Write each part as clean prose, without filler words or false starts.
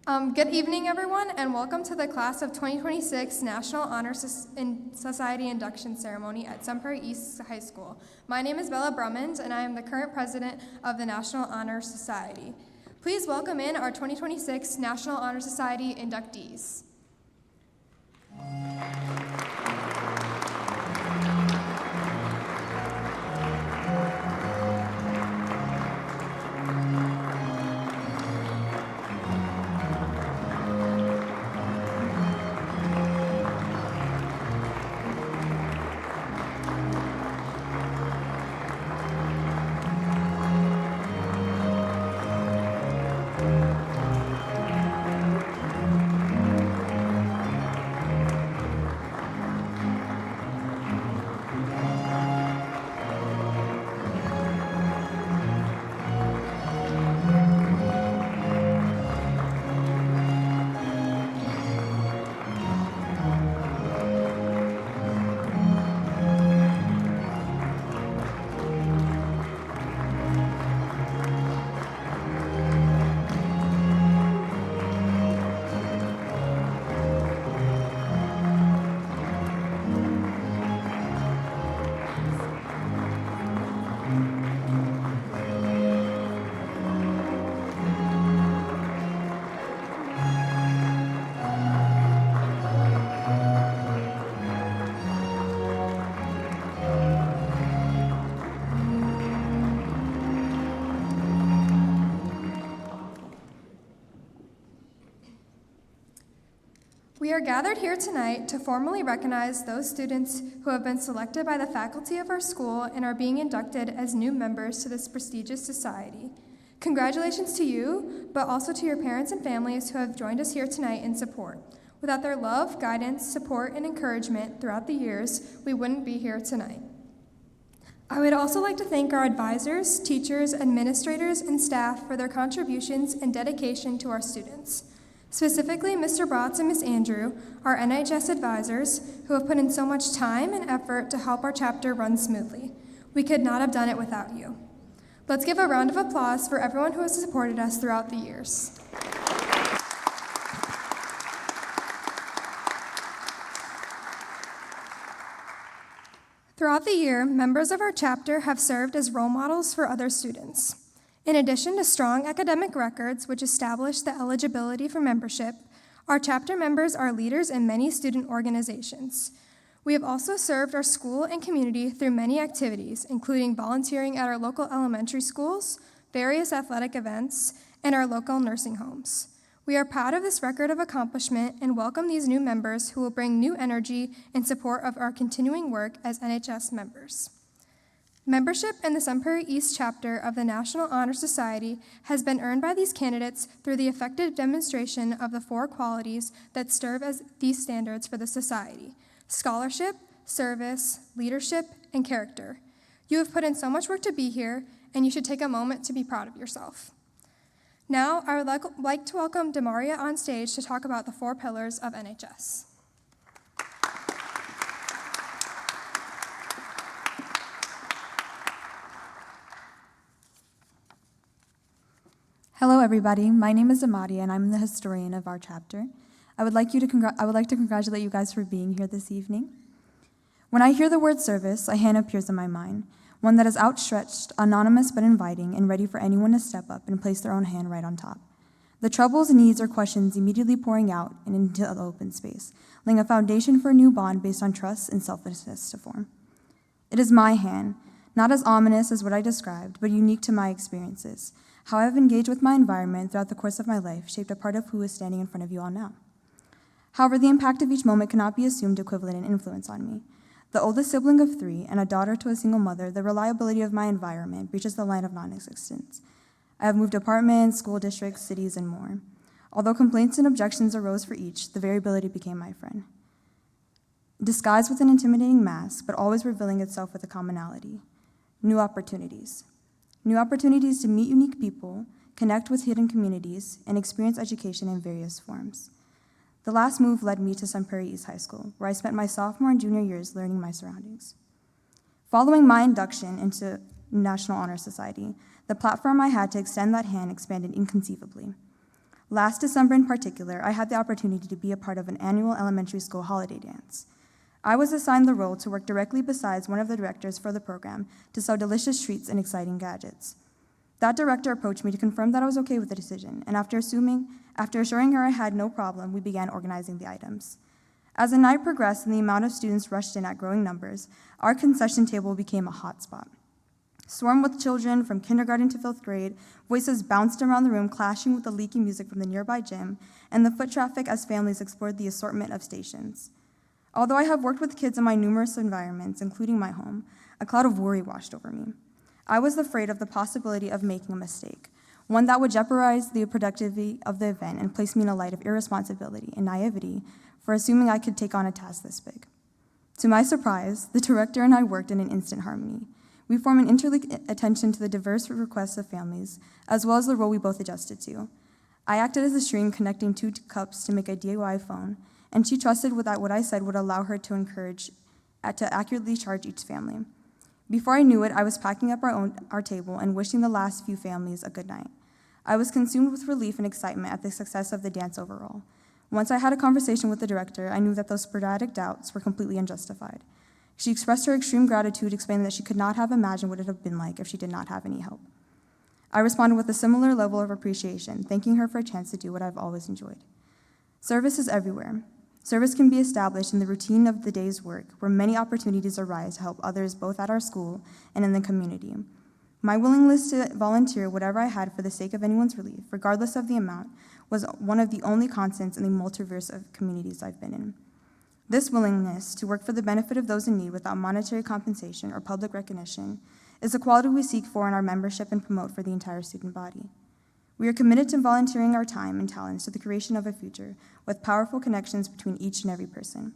Good evening, everyone, and welcome to the Class of 2026 National Honor Society Induction Ceremony at SP East High School. My name is Bella Brummond, and I am the current president of the National Honor Society. Please welcome in our 2026 National Honor Society inductees. We are gathered here tonight to formally recognize those students who have been selected by the faculty of our school and are being inducted as new members to this prestigious society. Congratulations to you, but also to your parents and families who have joined us here tonight in support. Without their love, guidance, support, and encouragement throughout the years, we wouldn't be here tonight. I would also like to thank our advisors, teachers, administrators, and staff for their contributions and dedication to our students. Specifically, Mr. Bratz and Ms. Andrew, our NHS advisors, who have put in so much time and effort to help our chapter run smoothly. We could not have done it without you. Let's give a round of applause for everyone who has supported us throughout the years. Throughout the year, members of our chapter have served as role models for other students. In addition to strong academic records, which establish the eligibility for membership, our chapter members are leaders in many student organizations. We have also served our school and community through many activities, including volunteering at our local elementary schools, various athletic events, and our local nursing homes. We are proud of this record of accomplishment and welcome these new members who will bring new energy in support of our continuing work as NHS members. Membership in the SP East chapter of the National Honor Society has been earned by these candidates through the effective demonstration of the 4 qualities that serve as these standards for the society: scholarship, service, leadership, and character. You have put in so much work to be here, and you should take a moment to be proud of yourself. Now, I would like to welcome Demaria on stage to talk about the 4 pillars of NHS. Hello, everybody. My name is Amadia, and I'm the historian of our chapter. I would like to congratulate you guys for being here this evening. When I hear the word service, a hand appears in my mind, one that is outstretched, anonymous but inviting, and ready for anyone to step up and place their own hand right on top. The troubles, needs, or questions immediately pouring out and into the open space, laying a foundation for a new bond based on trust and selflessness to form. It is my hand, not as ominous as what I described, but unique to my experiences. How I have engaged with my environment throughout the course of my life shaped a part of who is standing in front of you all now. However, the impact of each moment cannot be assumed equivalent in influence on me. The oldest sibling of 3 and a daughter to a single mother, the reliability of my environment breaches the line of non-existence. I have moved apartments, school districts, cities, and more. Although complaints and objections arose for each, the variability became my friend. Disguised with an intimidating mask, but always revealing itself with a commonality: new opportunities. New opportunities to meet unique people, connect with hidden communities, and experience education in various forms. The last move led me to SP East High School, where I spent my sophomore and junior years learning my surroundings. Following my induction into National Honor Society, the platform I had to extend that hand expanded inconceivably. Last December in particular, I had the opportunity to be a part of an annual elementary school holiday dance. I was assigned the role to work directly beside one of the directors for the program to sell delicious treats and exciting gadgets. That director approached me to confirm that I was okay with the decision, and after assuring her I had no problem, we began organizing the items. As the night progressed and the amount of students rushed in at growing numbers, our concession table became a hotspot. Swarmed with children from kindergarten to 5th grade, voices bounced around the room, clashing with the leaky music from the nearby gym, and the foot traffic as families explored the assortment of stations. Although I have worked with kids in my numerous environments, including my home, a cloud of worry washed over me. I was afraid of the possibility of making a mistake, one that would jeopardize the productivity of the event and place me in a light of irresponsibility and naivety for assuming I could take on a task this big. To my surprise, the director and I worked in an instant harmony. We formed an interlinked attention to the diverse requests of families, as well as the role we both adjusted to. I acted as a string connecting two cups to make a DIY phone, and she trusted that what I said would allow her to accurately charge each family. Before I knew it, I was packing up our table and wishing the last few families a good night. I was consumed with relief and excitement at the success of the dance overall. Once I had a conversation with the director, I knew that those sporadic doubts were completely unjustified. She expressed her extreme gratitude, explaining that she could not have imagined what it would have been like if she did not have any help. I responded with a similar level of appreciation, thanking her for a chance to do what I've always enjoyed. Service is everywhere. Service can be established in the routine of the day's work, where many opportunities arise to help others both at our school and in the community. My willingness to volunteer whatever I had for the sake of anyone's relief, regardless of the amount, was one of the only constants in the multiverse of communities I've been in. This willingness to work for the benefit of those in need without monetary compensation or public recognition is a quality we seek for in our membership and promote for the entire student body. We are committed to volunteering our time and talents to the creation of a future with powerful connections between each and every person.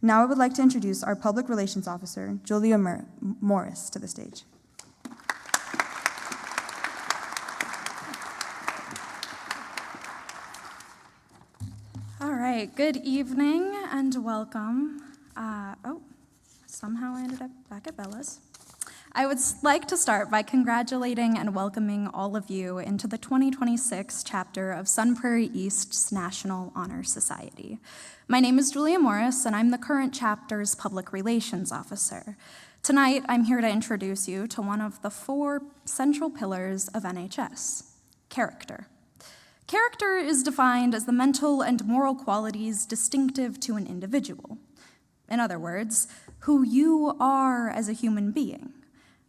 Now I would like to introduce our Public Relations Officer, Julia Morris, to the stage. All right, good evening and welcome. Somehow I ended up back at Bella's. I would like to start by congratulating and welcoming all of you into the 2026 chapter of Sun Prairie East's National Honor Society. My name is Julia Morris, and I'm the current chapter's Public Relations Officer. Tonight, I'm here to introduce you to one of the 4 central pillars of NHS, character. Character is defined as the mental and moral qualities distinctive to an individual. In other words, who you are as a human being.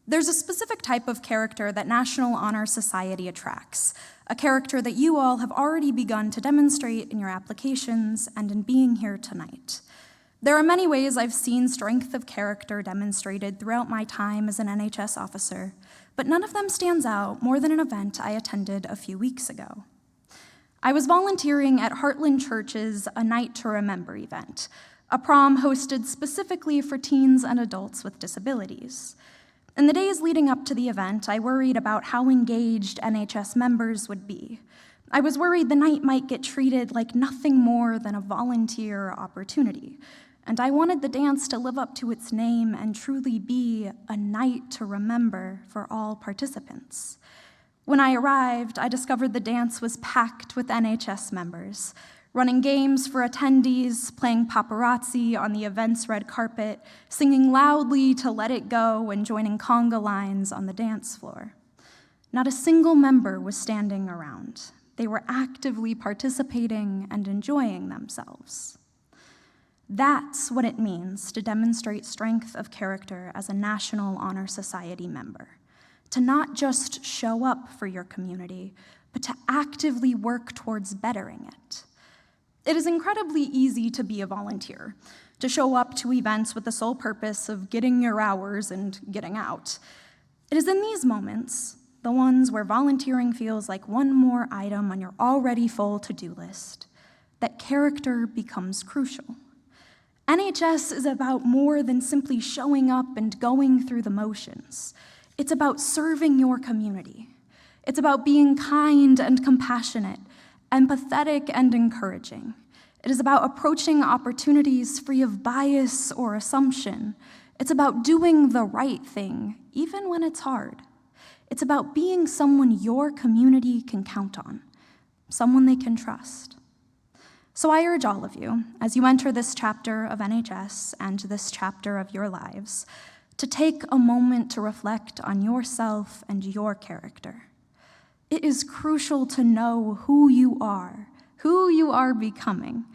There's a specific type of character that National Honor Society attracts, a character that you all have already begun to demonstrate in your applications and in being here tonight. There are many ways I've seen strength of character demonstrated throughout my time as an NHS officer, but none of them stands out more than an event I attended a few weeks ago. I was volunteering at Heartland Church's A Night to Remember event, a prom hosted specifically for teens and adults with disabilities. In the days leading up to the event, I worried about how engaged NHS members would be. I was worried the night might get treated like nothing more than a volunteer opportunity, and I wanted the dance to live up to its name and truly be a night to remember for all participants. When I arrived, I discovered the dance was packed with NHS members, running games for attendees, playing paparazzi on the event's red carpet, singing loudly to Let It Go, and joining conga lines on the dance floor. Not a single member was standing around. They were actively participating and enjoying themselves. That's what it means to demonstrate strength of character as a National Honor Society member. To not just show up for your community, but to actively work towards bettering it. It is incredibly easy to be a volunteer, to show up to events with the sole purpose of getting your hours and getting out. It is in these moments, the ones where volunteering feels like one more item on your already full to-do list, that character becomes crucial. NHS is about more than simply showing up and going through the motions. It's about serving your community. It's about being kind and compassionate, empathetic and encouraging. It is about approaching opportunities free of bias or assumption. It's about doing the right thing, even when it's hard. It's about being someone your community can count on. someone they can trust. So I urge all of you, as you enter this chapter of NHS and this chapter of your lives, to take a moment to reflect on yourself and your character. It is crucial to know who you are becoming,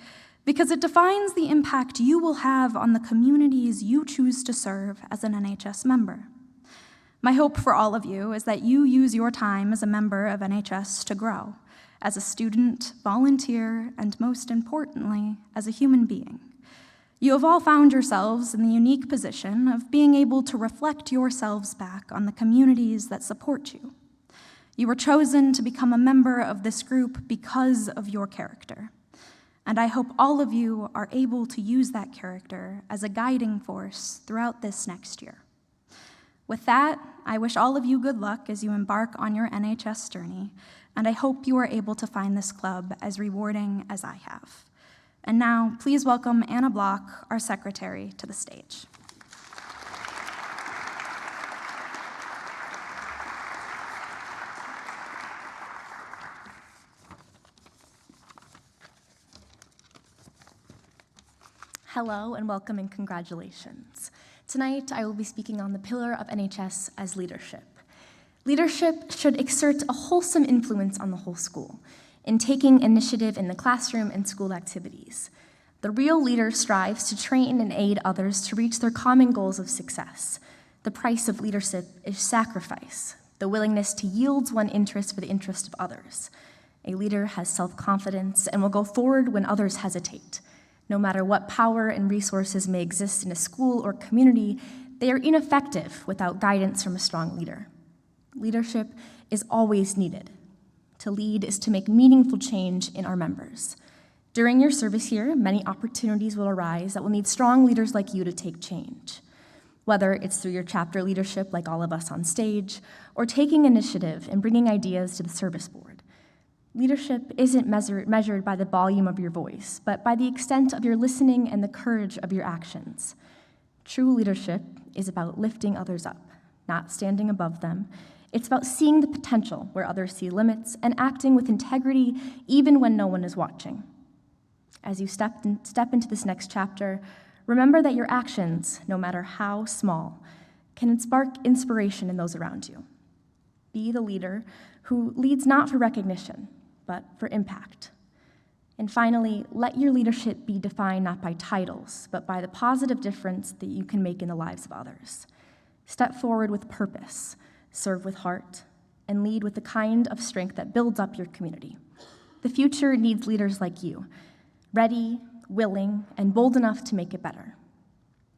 because it defines the impact you will have on the communities you choose to serve as an NHS member. My hope for all of you is that you use your time as a member of NHS to grow, as a student, volunteer, and most importantly, as a human being. You have all found yourselves in the unique position of being able to reflect yourselves back on the communities that support you. You were chosen to become a member of this group because of your character. And I hope all of you are able to use that character as a guiding force throughout this next year. With that, I wish all of you good luck as you embark on your NHS journey, and I hope you are able to find this club as rewarding as I have. And now, please welcome Anna Block, our secretary, to the stage. Hello and welcome and congratulations. Tonight, I will be speaking on the pillar of NHS as leadership. Leadership should exert a wholesome influence on the whole school in taking initiative in the classroom and school activities. The real leader strives to train and aid others to reach their common goals of success. The price of leadership is sacrifice, the willingness to yield one's interest for the interest of others. A leader has self-confidence and will go forward when others hesitate. No matter what power and resources may exist in a school or community, they are ineffective without guidance from a strong leader. Leadership is always needed. To lead is to make meaningful change in our members. During your service here, many opportunities will arise that will need strong leaders like you to take change. Whether it's through your chapter leadership, like all of us on stage, or taking initiative and bringing ideas to the service board. Leadership isn't measured by the volume of your voice, but by the extent of your listening and the courage of your actions. True leadership is about lifting others up, not standing above them. It's about seeing the potential where others see limits and acting with integrity even when no one is watching. As you step into this next chapter, remember that your actions, no matter how small, can spark inspiration in those around you. Be the leader who leads not for recognition, but for impact. And finally, let your leadership be defined not by titles, but by the positive difference that you can make in the lives of others. Step forward with purpose, serve with heart, and lead with the kind of strength that builds up your community. The future needs leaders like you, ready, willing, and bold enough to make it better.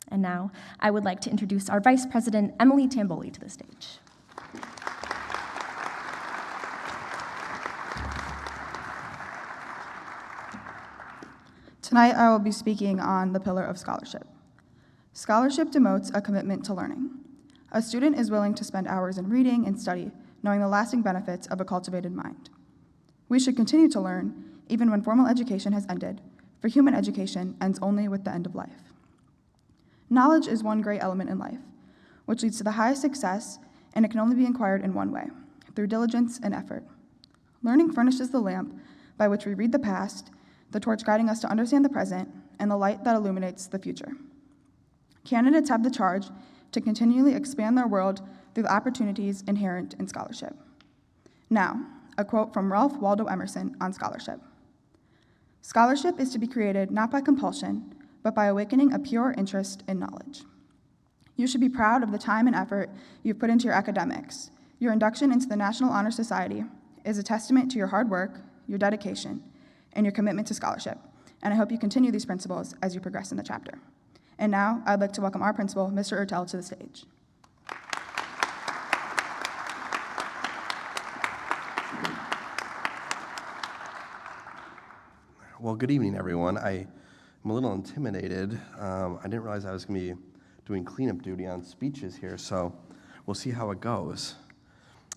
And now, I would like to introduce our Vice President, Emily Tamboli, to the stage. Tonight, I will be speaking on the pillar of scholarship. Scholarship denotes a commitment to learning. A student is willing to spend hours in reading and study, knowing the lasting benefits of a cultivated mind. We should continue to learn, even when formal education has ended, for human education ends only with the end of life. Knowledge is one great element in life, which leads to the highest success, and it can only be acquired in one way, through diligence and effort. Learning furnishes the lamp by which we read the past, the torch guiding us to understand the present, and the light that illuminates the future. Candidates have the charge to continually expand their world through the opportunities inherent in scholarship. Now, a quote from Ralph Waldo Emerson on scholarship. Scholarship is to be created not by compulsion, but by awakening a pure interest in knowledge. You should be proud of the time and effort you've put into your academics. Your induction into the National Honor Society is a testament to your hard work, your dedication, and your commitment to scholarship, and I hope you continue these principles as you progress in the chapter. And now, I'd like to welcome our principal, Mr. Ertel, to the stage. Well, good evening, everyone. I'm a little intimidated. I didn't realize I was going to be doing cleanup duty on speeches here, so we'll see how it goes.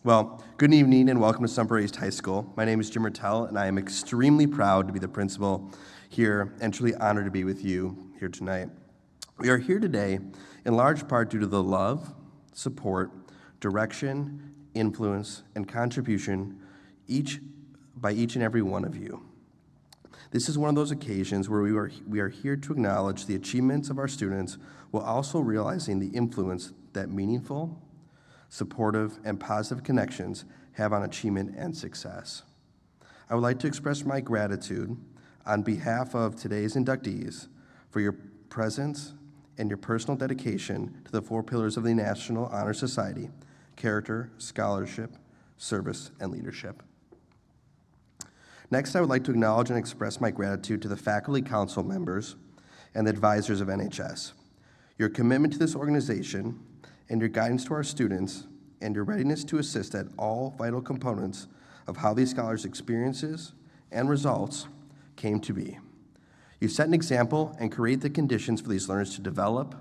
Well, good evening and welcome to Sunbury East High School. My name is Jim Ertel, and I am extremely proud to be the principal here and truly honored to be with you here tonight. We are here today in large part due to the love, support, direction, influence, and contribution each by each and every one of you. This is one of those occasions where we are here to acknowledge the achievements of our students while also realizing the influence that meaningful, supportive, and positive connections have on achievement and success. I would like to express my gratitude on behalf of today's inductees for your presence and your personal dedication to the 4 pillars of the National Honor Society: character, scholarship, service, and leadership. Next, I would like to acknowledge and express my gratitude to the faculty council members and the advisors of NHS. Your commitment to this organization and your guidance to our students and your readiness to assist at all vital components of how these scholars' experiences and results came to be. You set an example and create the conditions for these learners to develop,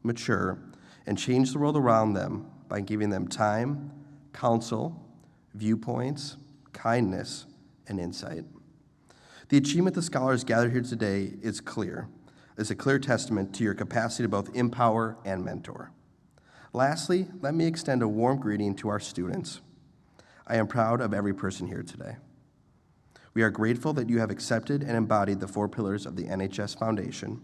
mature, and change the world around them by giving them time, counsel, viewpoints, kindness, and insight. The achievement the scholars gathered here today is a clear testament to your capacity to both empower and mentor. Lastly, let me extend a warm greeting to our students. I am proud of every person here today. We are grateful that you have accepted and embodied the 4 pillars of the NHS Foundation.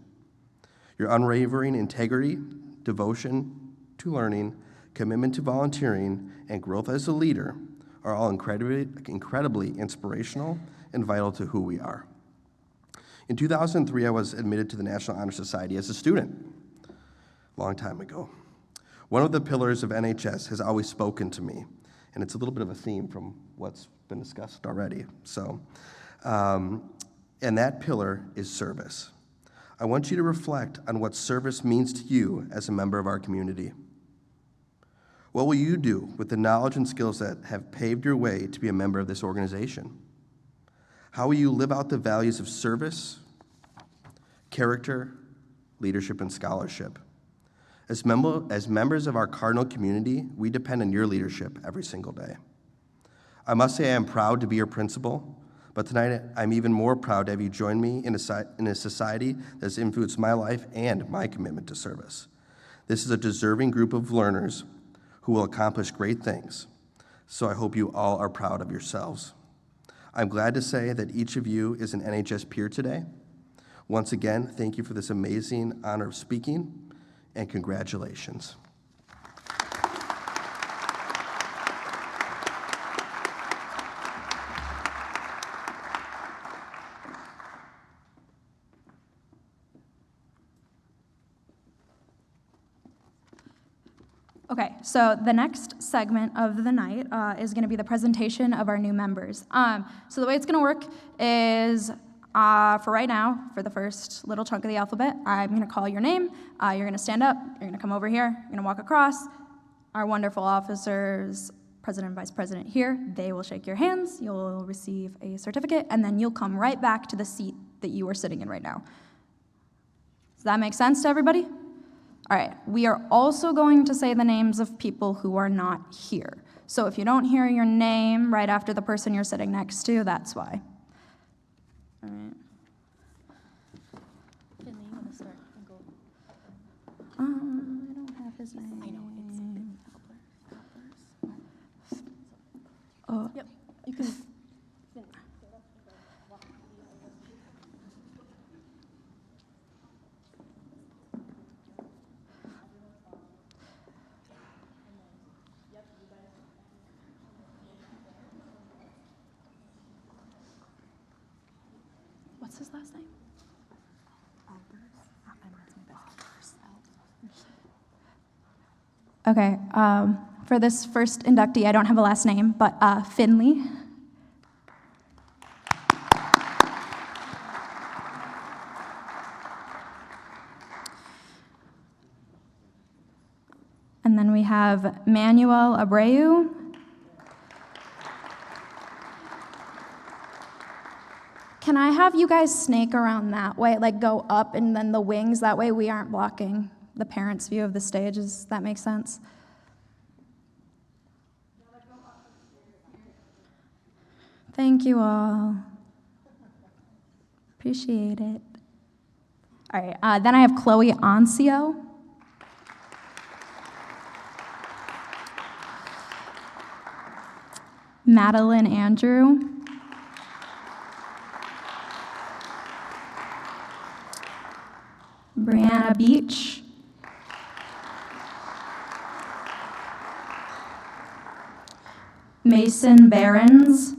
Your unwavering integrity, devotion to learning, commitment to volunteering, and growth as a leader are all incredibly inspirational and vital to who we are. In 2003, I was admitted to the National Honor Society as a student, a long time ago. One of the pillars of NHS has always spoken to me, and it's a little bit of a theme from what's been discussed already. And that pillar is service. I want you to reflect on what service means to you as a member of our community. What will you do with the knowledge and skills that have paved your way to be a member of this organization? How will you live out the values of service, character, leadership, and scholarship? As members of our Cardinal community, we depend on your leadership every single day. I must say I am proud to be your principal, but tonight I'm even more proud to have you join me in a society that has influenced my life and my commitment to service. This is a deserving group of learners who will accomplish great things, so I hope you all are proud of yourselves. I'm glad to say that each of you is an NHS peer today. Once again, thank you for this amazing honor of speaking, and congratulations. Okay, so the next segment of the night is going to be the presentation of our new members. So the way it's going to work is, for right now, for the first little chunk of the alphabet, I'm going to call your name. You're going to stand up. You're going to come over here. You're going to walk across. Our wonderful officers, President and Vice President here, they will shake your hands. You'll receive a certificate, and then you'll come right back to the seat that you are sitting in right now. Does that make sense to everybody? All right, we are also going to say the names of people who are not here. So if you don't hear your name right after the person you're sitting next to, that's why. All right. Finley, you want to start and go? I don't have his name. I know, it's Yep. You can. What's his last name? Okay, for this first inductee, I don't have a last name, but Finley. And then we have Manuel Abreu. Can I have you guys snake around that way, like go up and then the wings? That way we aren't blocking the parents' view of the stage. Does that make sense? Thank you all. Appreciate it. All right, then I have Chloe Ancio. Madeline Andrew. Brianna Beach, Mason Behrens,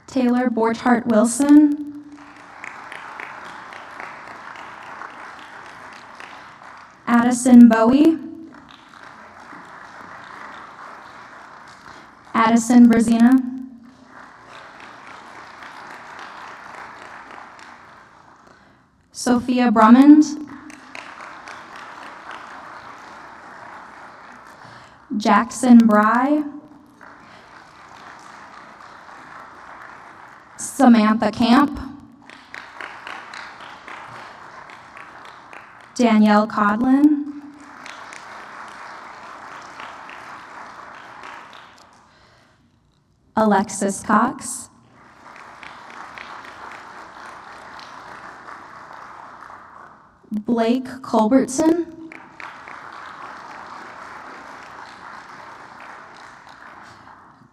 Taylor Borchardt Wilson, Addison Bowie, Addison Brazina, Sophia Brummond, Jackson Bry, Samantha Camp, Danielle Codlin, Alexis Cox, Blake Culbertson,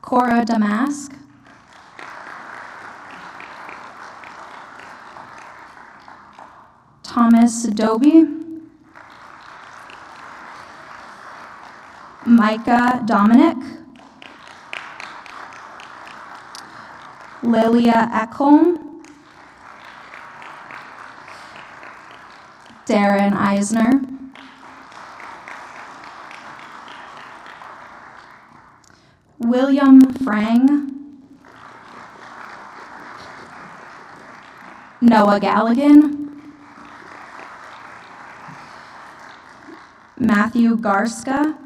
Cora Damask, Thomas Doby, Micah Dominic, Lilia Ekholm, Darren Eisner, William Frang, Noah Galligan, Matthew Garska,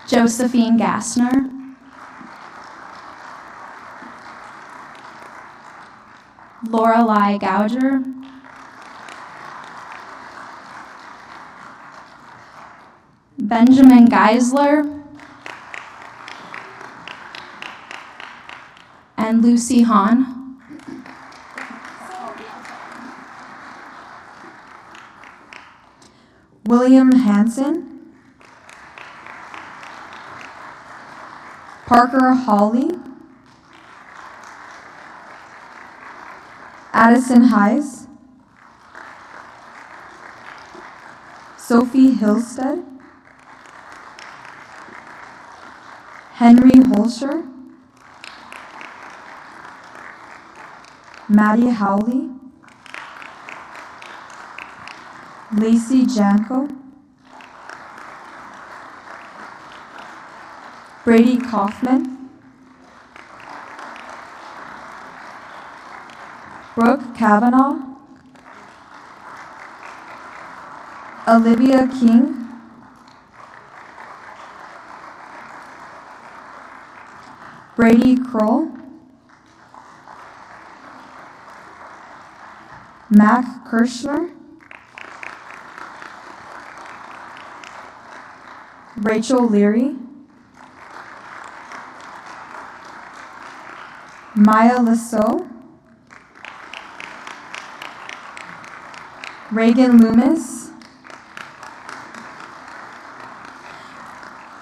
Josephine Gassner, Lorelei Gouger, Benjamin Geisler, and Lucy Hahn. William Hansen, Parker Hawley, Addison Heiss, Sophie Hillstead, Henry Holscher, Maddie Howley, Lacey Janko, Brady Kaufman, Brooke Kavanaugh, Olivia King, Brady Kroll, Mac Kirschner, Rachel Leary, Maya Lasso, Reagan Loomis,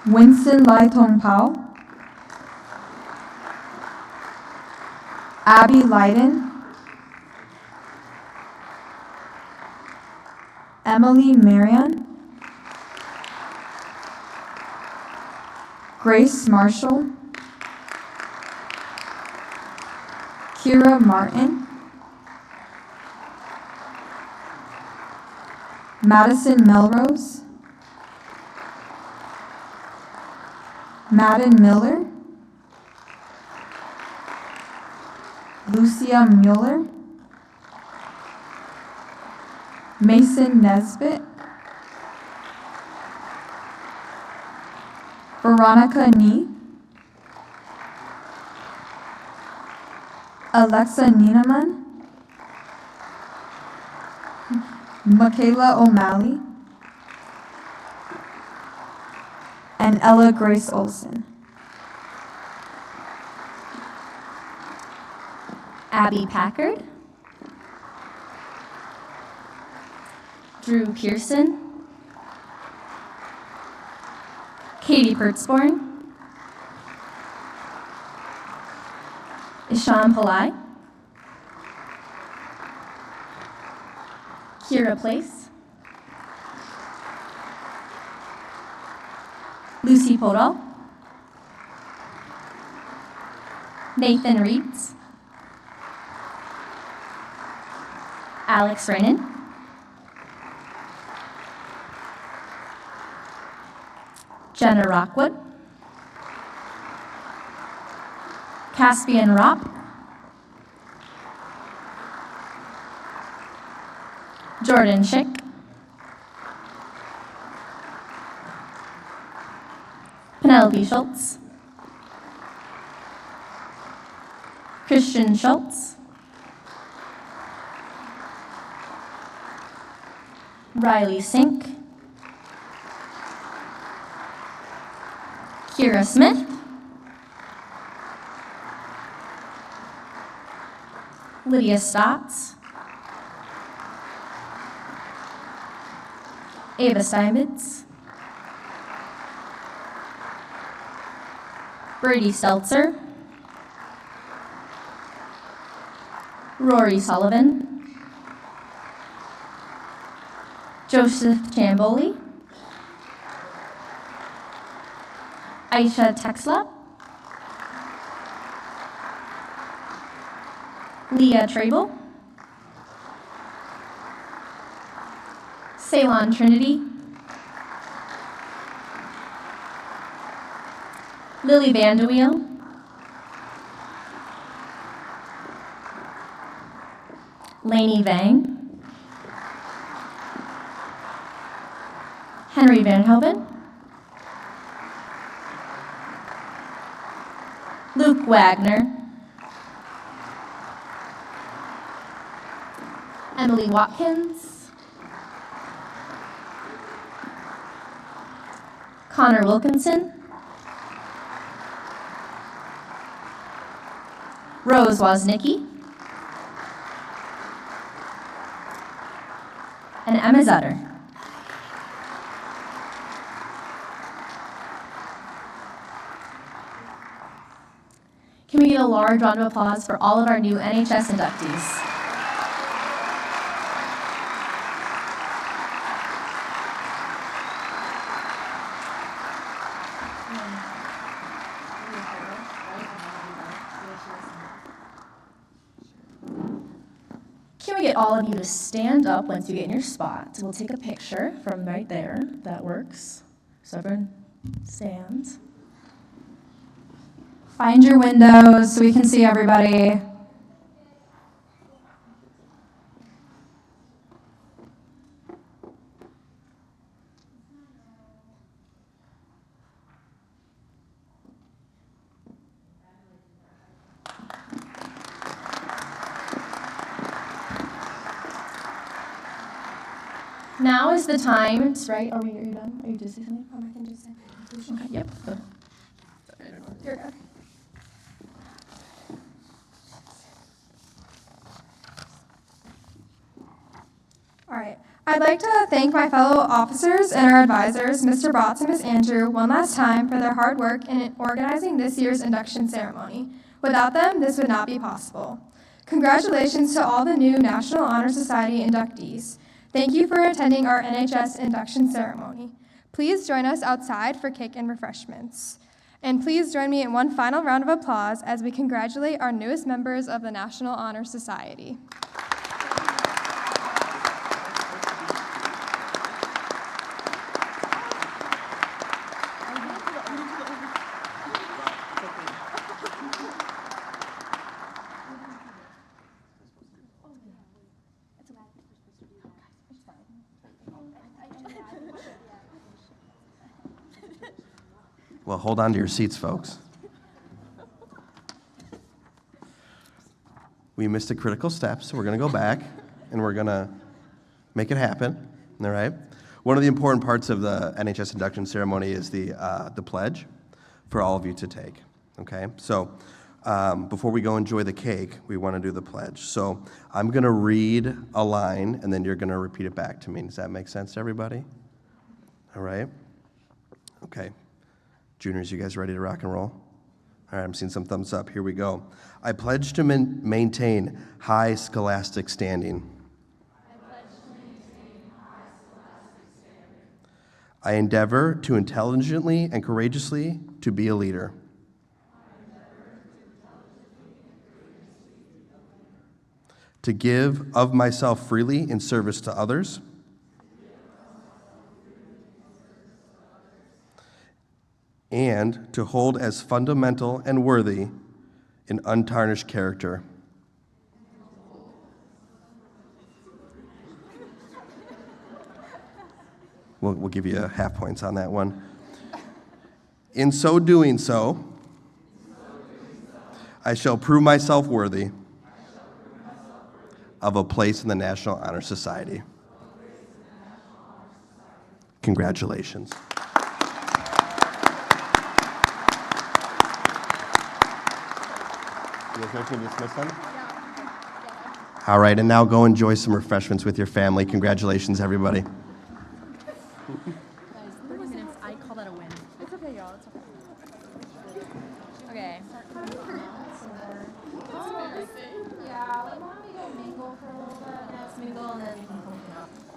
Winston Lai Tong Pao, Abby Leiden, Emily Marion, Grace Marshall, Kira Martin, Madison Melrose, Madden Miller, Lucia Mueller, Mason Nesbitt, Veronica Nee, Alexa Nieneman, Michaela O'Malley, and Ella Grace Olson. Abby Packard, Drew Pearson, Katie Pertzborn, Ishan Pillai, Kira Place, Lucy Podol, Nathan Reeds, Alex Renan, Jenna Rockwood, Caspian Ropp, Jordan Schick, Penelope Schultz, Christian Schultz, Riley Sink, Kira Smith, Lydia Stotts, Ava Steinmetz, Brady Stelzer, Rory Sullivan, Joseph Chamboli, Aisha Texla, Leah Trable, Ceylon Trinity, Lily Vanderweel, Lainey Vang, Henry Van Hoven, Luke Wagner, Emily Watkins, Connor Wilkinson, Rose Woznicki, and Emma Zutter. Can we get a large round of applause for all of our new NHS inductees? Can we get all of you to stand up once you get in your spot? We'll take a picture from right there. That works. So everyone stands. Find your windows so we can see everybody. Now is the time. It's right. Are you done? Are you just saying something? I can just say conclusion. Okay. Yep. You're good. All right. I'd like to thank my fellow officers and our advisors, Mr. Botts and Ms. Andrew, one last time for their hard work in organizing this year's induction ceremony. Without them, this would not be possible. Congratulations to all the new National Honor Society inductees. Thank you for attending our NHS induction ceremony. Please join us outside for cake and refreshments. And please join me in one final round of applause as we congratulate our newest members of the National Honor Society. Well, hold on to your seats, folks. We missed a critical step, so we're going to go back, and we're going to make it happen, all right? One of the important parts of the NHS induction ceremony is the pledge for all of you to take, okay? So before we go enjoy the cake, we want to do the pledge. So I'm going to read a line, and then you're going to repeat it back to me. Does that make sense to everybody? All right? Okay. Juniors, you guys ready to rock and roll? All right, I'm seeing some thumbs up. Here we go. I pledge to maintain high scholastic standing. I endeavor to intelligently and courageously to be a leader. To give of myself freely in service to others. And to hold as fundamental and worthy an untarnished character. We'll give you half points on that one. In so doing so, I shall prove myself worthy of a place in the National Honor Society. Congratulations. You guys ready to dismiss them? All right, and now go enjoy some refreshments with your family. Congratulations, everybody. Guys, 30 minutes, I call that a win. It's okay, y'all. It's okay. Okay. Yeah, like, why don't we go mingle for a little bit? Let's mingle and then we can open up.